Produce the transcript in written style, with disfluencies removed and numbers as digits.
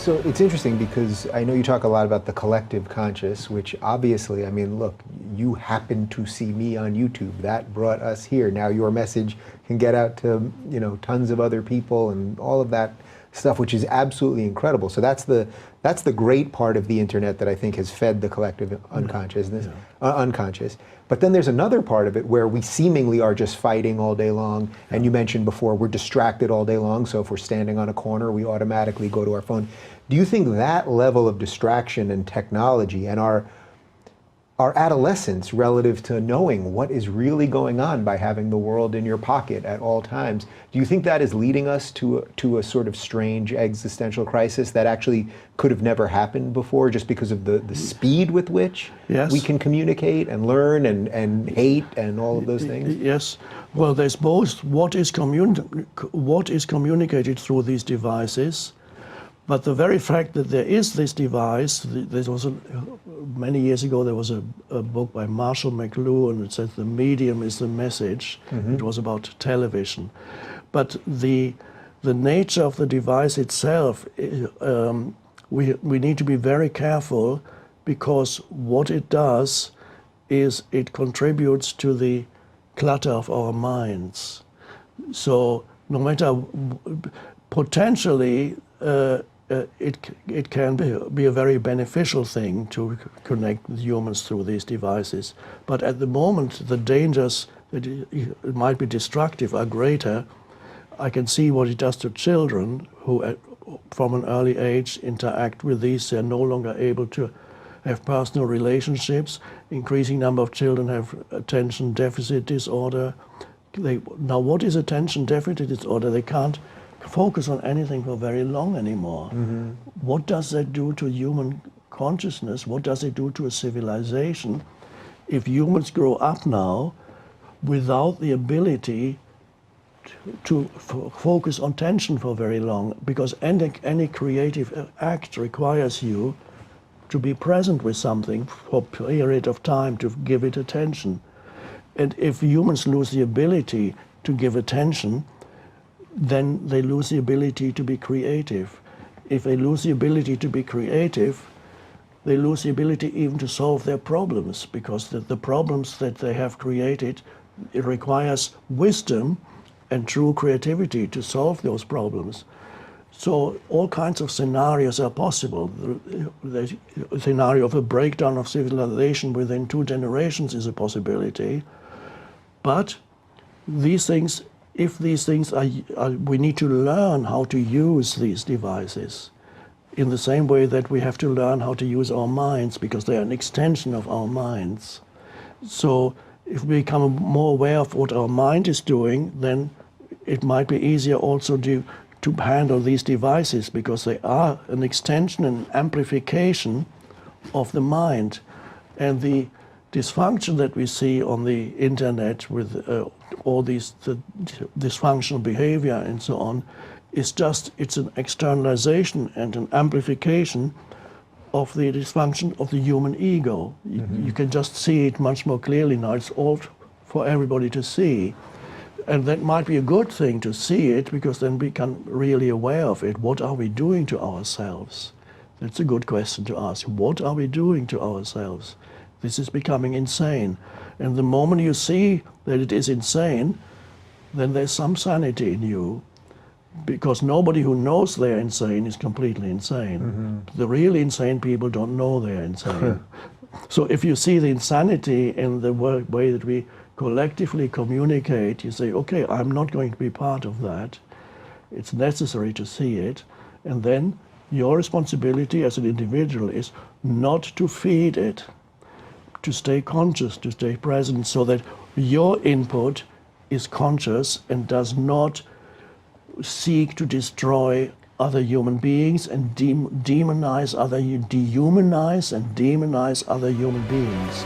So it's interesting because I know you talk a lot about the collective conscious, which obviously, I mean, look, you happen to see me on YouTube. That brought us here. Now your message can get out to, you know, tons of other people and all of that stuff, which is absolutely incredible. So that's the great part of the internet that I think has fed the collective unconsciousness, unconscious. But then there's another part of it where we seemingly are just fighting all day long. And you mentioned before, we're distracted all day long. So if we're standing on a corner, we automatically go to our phone. Do you think that level of distraction and technology and our adolescence relative to knowing what is really going on by having the world in your pocket at all times, do you think that is leading us to a sort of strange existential crisis that actually could have never happened before just because of the speed with which we can communicate and learn and hate and all of those things? Yes. Well, there's both what is communicated through these devices, but the very fact that there is this device, there was many years ago there was a book by Marshall McLuhan that said the medium is the message. It was about television. But the nature of the device itself, we need to be very careful, because what it does is it contributes to the clutter of our minds. So no matter, potentially, it can be a very beneficial thing to connect with humans through these devices. But at the moment, the dangers that it might be destructive are greater. I can see what it does to children who, from an early age, interact with these. They're no longer able to have personal relationships. Increasing number of children have attention deficit disorder. Now, what is attention deficit disorder? They can't focus on anything for very long anymore. What does that do to human consciousness? What does it do to a civilization if humans grow up now without the ability to focus on tension for very long? Because any creative act requires you to be present with something for a period of time, to give it attention. And if humans lose the ability to give attention, then they lose the ability to be creative. If they lose the ability to be creative, they lose the ability even to solve their problems, because the problems that they have created, it requires wisdom and true creativity to solve those problems. So all kinds of scenarios are possible. The scenario of a breakdown of civilization within 2 generations is a possibility. But these things, if these things we need to learn how to use these devices in the same way that we have to learn how to use our minds, because they are an extension of our minds. So if we become more aware of what our mind is doing, then it might be easier also to handle these devices, because they are an extension and amplification of the mind. And the dysfunction that we see on the internet with all these dysfunctional behavior and so on, is just, it's an externalization and an amplification of the dysfunction of the human ego. You can just see it much more clearly now. It's all for everybody to see. And that might be a good thing to see it, because then we become really aware of it. What are we doing to ourselves? That's a good question to ask. What are we doing to ourselves? This is becoming insane. And the moment you see that it is insane, then there's some sanity in you, because nobody who knows they're insane is completely insane. The really insane people don't know they're insane. So if you see the insanity in the way that we collectively communicate, you say, okay, I'm not going to be part of that. It's necessary to see it. And then your responsibility as an individual is not to feed it, to stay conscious, to stay present, so that your input is conscious and does not seek to destroy other human beings and dehumanize and demonize other human beings.